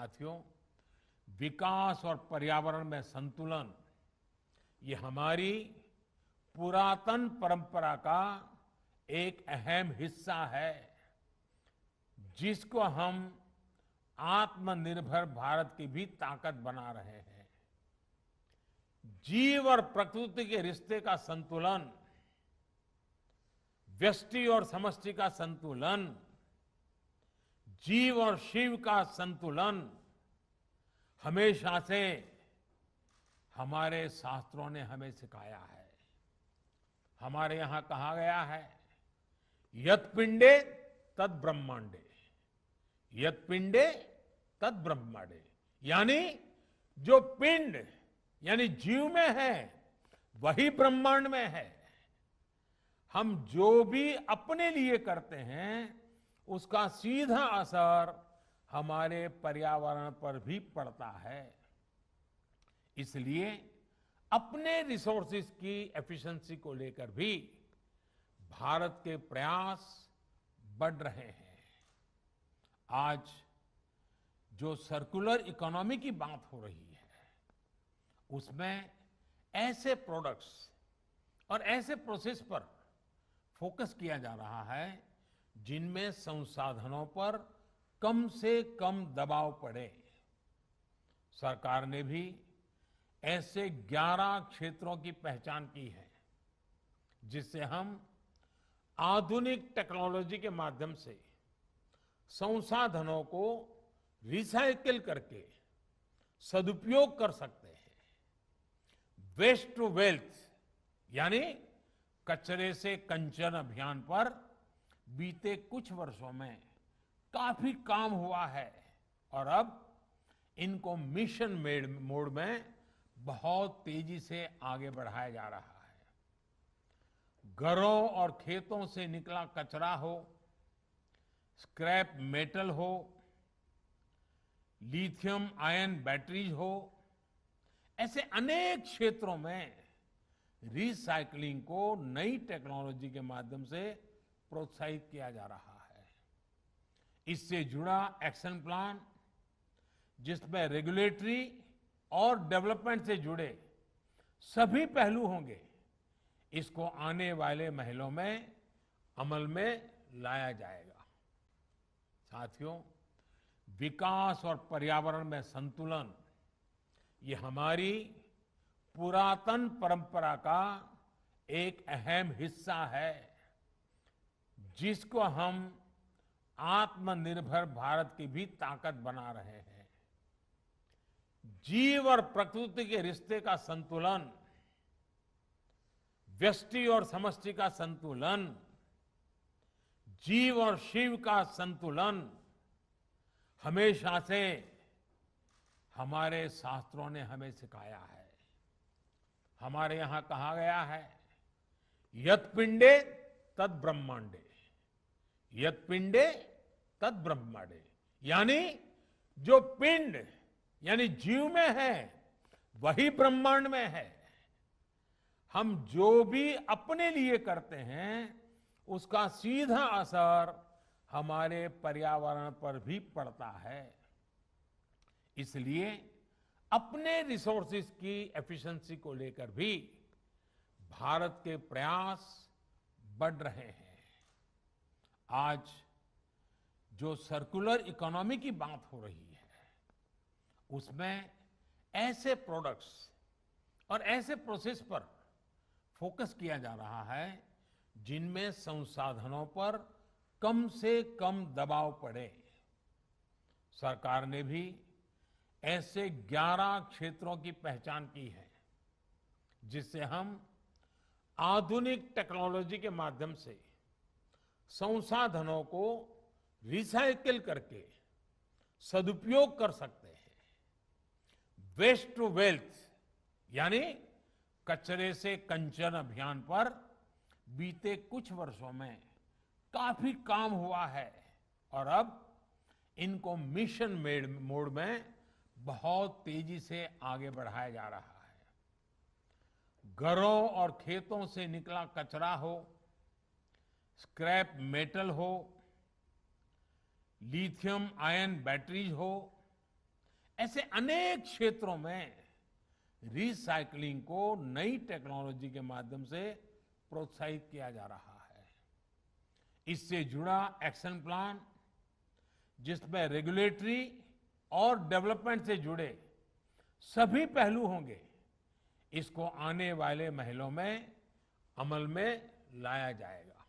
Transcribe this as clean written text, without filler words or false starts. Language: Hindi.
साथियों, विकास और पर्यावरण में संतुलन ये हमारी पुरातन परंपरा का एक अहम हिस्सा है, जिसको हम आत्मनिर्भर भारत की भी ताकत बना रहे हैं। जीव और प्रकृति के रिश्ते का संतुलन, व्यष्टि और समष्टि का संतुलन, जीव और शिव का संतुलन हमेशा से हमारे शास्त्रों ने हमें सिखाया है। हमारे यहां कहा गया है, यत् पिंडे तद ब्रह्मांडे, यत् पिंडे तद ब्रह्मांडे, यानी जो पिंड यानी जीव में है वही ब्रह्मांड में है। हम जो भी अपने लिए करते हैं उसका सीधा असर हमारे पर्यावरण पर भी पड़ता है। इसलिए अपने रिसोर्सेज की एफिशिएंसी को लेकर भी भारत के प्रयास बढ़ रहे हैं। आज जो सर्कुलर इकोनॉमी की बात हो रही है, उसमें ऐसे प्रोडक्ट्स और ऐसे प्रोसेस पर फोकस किया जा रहा है जिनमें संसाधनों पर कम से कम दबाव पड़े। सरकार ने भी ऐसे 11 क्षेत्रों की पहचान की है, जिससे हम आधुनिक टेक्नोलॉजी के माध्यम से संसाधनों को रिसाइकिल करके सदुपयोग कर सकते हैं। वेस्ट टू वेल्थ यानी कचरे से कंचन अभियान पर बीते कुछ वर्षों में काफी काम हुआ है और अब इनको मिशन मोड में बहुत तेजी से आगे बढ़ाया जा रहा है। घरों और खेतों से निकला कचरा हो, स्क्रैप मेटल हो, लिथियम आयन बैटरीज हो, ऐसे अनेक क्षेत्रों में रिसाइकलिंग को नई टेक्नोलॉजी के माध्यम से प्रोत्साहित किया जा रहा है। इससे जुड़ा एक्शन प्लान, जिसमें रेगुलेटरी और डेवलपमेंट से जुड़े सभी पहलू होंगे, इसको आने वाले महीनों में अमल में लाया जाएगा। साथियों, विकास और पर्यावरण में संतुलन ये हमारी पुरातन परंपरा का एक अहम हिस्सा है, जिसको हम आत्मनिर्भर भारत की भी ताकत बना रहे हैं। जीव और प्रकृति के रिश्ते का संतुलन, व्यष्टि और समष्टि का संतुलन, जीव और शिव का संतुलन हमेशा से हमारे शास्त्रों ने हमें सिखाया है। हमारे यहां कहा गया है, यत् पिंडे तद ब्रह्मांडे, यत् पिंडे तद ब्रह्मांडे, यानी जो पिंड यानी जीव में है वही ब्रह्मांड में है। हम जो भी अपने लिए करते हैं उसका सीधा असर हमारे पर्यावरण पर भी पड़ता है। इसलिए अपने रिसोर्सेज की एफिशिएंसी को लेकर भी भारत के प्रयास बढ़ रहे हैं। आज जो सर्कुलर इकोनॉमी की बात हो रही है, उसमें ऐसे प्रोडक्ट्स और ऐसे प्रोसेस पर फोकस किया जा रहा है जिनमें संसाधनों पर कम से कम दबाव पड़े। सरकार ने भी ऐसे 11 क्षेत्रों की पहचान की है, जिससे हम आधुनिक टेक्नोलॉजी के माध्यम से संसाधनों को रिसाइकिल करके सदुपयोग कर सकते हैं। वेस्ट टू वेल्थ यानी कचरे से कंचन अभियान पर बीते कुछ वर्षों में काफी काम हुआ है और अब इनको मिशन मोड में बहुत तेजी से आगे बढ़ाया जा रहा है। घरों और खेतों से निकला कचरा हो, स्क्रैप मेटल हो, लिथियम आयन बैटरीज हो, ऐसे अनेक क्षेत्रों में रिसाइकलिंग को नई टेक्नोलॉजी के माध्यम से प्रोत्साहित किया जा रहा है। इससे जुड़ा एक्शन प्लान, जिसमें रेगुलेटरी और डेवलपमेंट से जुड़े सभी पहलू होंगे, इसको आने वाले महीनों में अमल में लाया जाएगा।